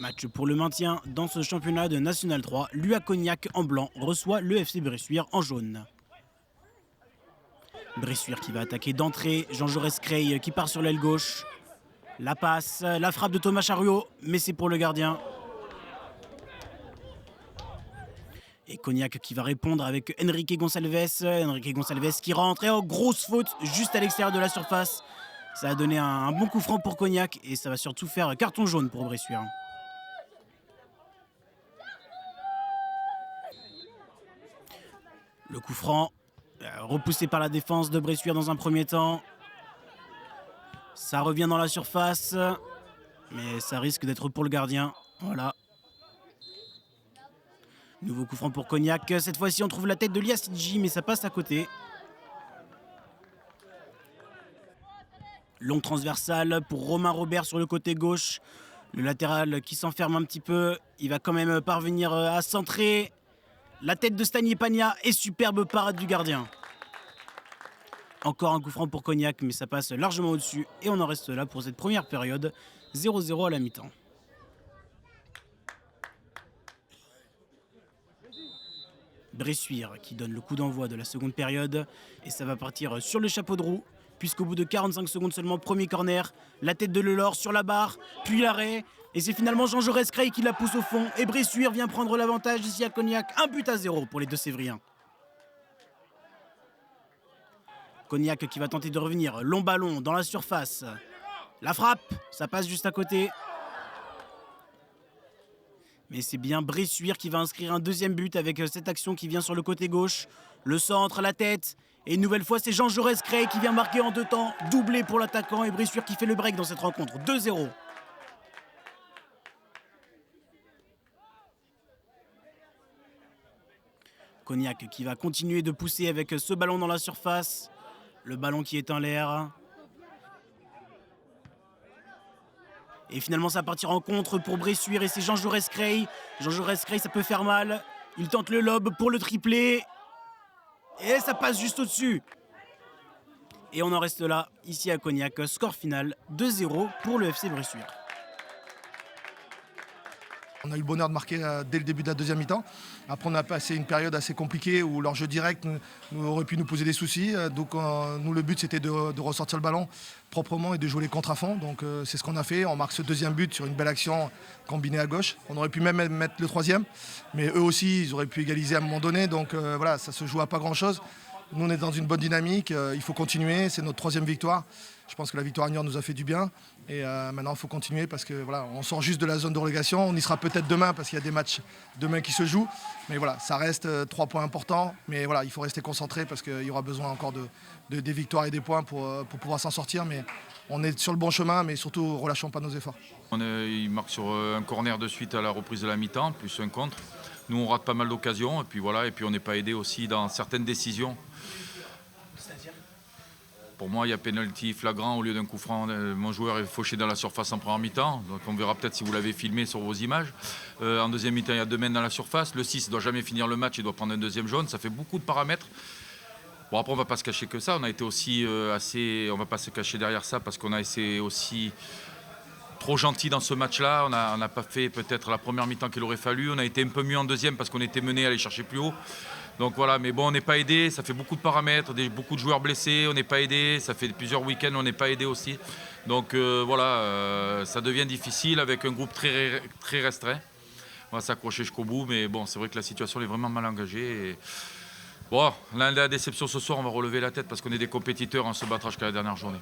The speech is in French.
Match pour le maintien dans ce championnat de National 3. L'UA Cognac en blanc reçoit le FC Bressuire en jaune. Bressuire qui va attaquer d'entrée. Jean Jaurès Creil qui part sur l'aile gauche. La passe, la frappe de Thomas Chariot, mais c'est pour le gardien. Et Cognac qui va répondre avec Enrique Gonçalves. Enrique Gonçalves qui rentre et oh, grosse faute juste à l'extérieur de la surface. Ça a donné un bon coup franc pour Cognac et ça va surtout faire carton jaune pour Bressuire. Le coup franc, repoussé par la défense de Bressuire dans un premier temps. Ça revient dans la surface, mais ça risque d'être pour le gardien. Voilà. Nouveau coup franc pour Cognac. Cette fois-ci, on trouve la tête de Liasidji, mais ça passe à côté. Long transversal pour Romain Robert sur le côté gauche. Le latéral qui s'enferme un petit peu. Il va quand même parvenir à centrer. La tête de Stani Pagna et superbe parade du gardien. Encore un coup franc pour Cognac, mais ça passe largement au-dessus. Et on en reste là pour cette première période. 0-0 à la mi-temps. Bressuire qui donne le coup d'envoi de la seconde période. Et ça va partir sur le chapeau de roue. Puisqu'au bout de 45 secondes seulement, premier corner. La tête de Lelor sur la barre, puis l'arrêt. Et c'est finalement Jean Jaurès Creil qui la pousse au fond. Et Bressuire vient prendre l'avantage ici à Cognac. 1-0 pour les deux Sévriens. Cognac qui va tenter de revenir. Long ballon dans la surface. La frappe, ça passe juste à côté. Mais c'est bien Bressuire qui va inscrire un deuxième but avec cette action qui vient sur le côté gauche. Le centre, la tête. Et une nouvelle fois, c'est Jean Jaurès Creil qui vient marquer en deux temps. Doublé pour l'attaquant et Bressuire qui fait le break dans cette rencontre. 2-0. Cognac qui va continuer de pousser avec ce ballon dans la surface. Le ballon qui est en l'air. Et finalement, ça partira en contre pour Bressuire et c'est Jean Jaurès Creil. Jean Jaurès Creil, ça peut faire mal. Il tente le lob pour le triplé. Et ça passe juste au-dessus. Et on en reste là, ici à Cognac. Score final 2-0 pour le FC Bressuire. On a eu le bonheur de marquer dès le début de la deuxième mi-temps. Après, on a passé une période assez compliquée où leur jeu direct aurait pu nous poser des soucis. Donc, nous, le but, c'était de ressortir le ballon proprement et de jouer les contres à fond. Donc, c'est ce qu'on a fait. On marque ce deuxième but sur une belle action combinée à gauche. On aurait pu même mettre le troisième. Mais eux aussi, ils auraient pu égaliser à un moment donné. Donc, voilà, ça se joue à pas grand-chose. Nous, on est dans une bonne dynamique. Il faut continuer. C'est notre troisième victoire. Je pense que la victoire à Niort nous a fait du bien. Et maintenant, il faut continuer parce que voilà, on sort juste de la zone de relégation. On y sera peut-être demain parce qu'il y a des matchs demain qui se jouent. Mais voilà, ça reste 3 points importants. Mais voilà, il faut rester concentré parce qu'il y aura besoin encore des victoires et des points pour pouvoir s'en sortir. Mais on est sur le bon chemin, mais surtout, relâchons pas nos efforts. Il marque sur un corner de suite à la reprise de la mi-temps, plus un contre. Nous, on rate pas mal d'occasions. Et puis voilà, et puis on n'est pas aidé aussi dans certaines décisions. Pour moi, il y a pénalty flagrant au lieu d'un coup franc. Mon joueur est fauché dans la surface en première mi-temps. Donc on verra peut-être si vous l'avez filmé sur vos images. En deuxième mi-temps, il y a 2 mains dans la surface. Le 6 ne doit jamais finir le match, il doit prendre un deuxième jaune. Ça fait beaucoup de paramètres. Bon, après, on ne va pas se cacher que ça. On a été aussi assez... On ne va pas se cacher derrière ça parce qu'on a essayé aussi trop gentil dans ce match-là. On n'a pas fait peut-être la première mi-temps qu'il aurait fallu. On a été un peu mieux en deuxième parce qu'on était mené à aller chercher plus haut. Donc voilà, mais bon, on n'est pas aidé, ça fait beaucoup de paramètres, beaucoup de joueurs blessés, on n'est pas aidé, ça fait plusieurs week-ends, on n'est pas aidé aussi. Donc voilà, ça devient difficile avec un groupe très, très restreint. On va s'accrocher jusqu'au bout, mais bon, c'est vrai que la situation est vraiment mal engagée. Et... Bon, la déception ce soir, on va relever la tête parce qu'on est des compétiteurs, on se battra jusqu'à la dernière journée.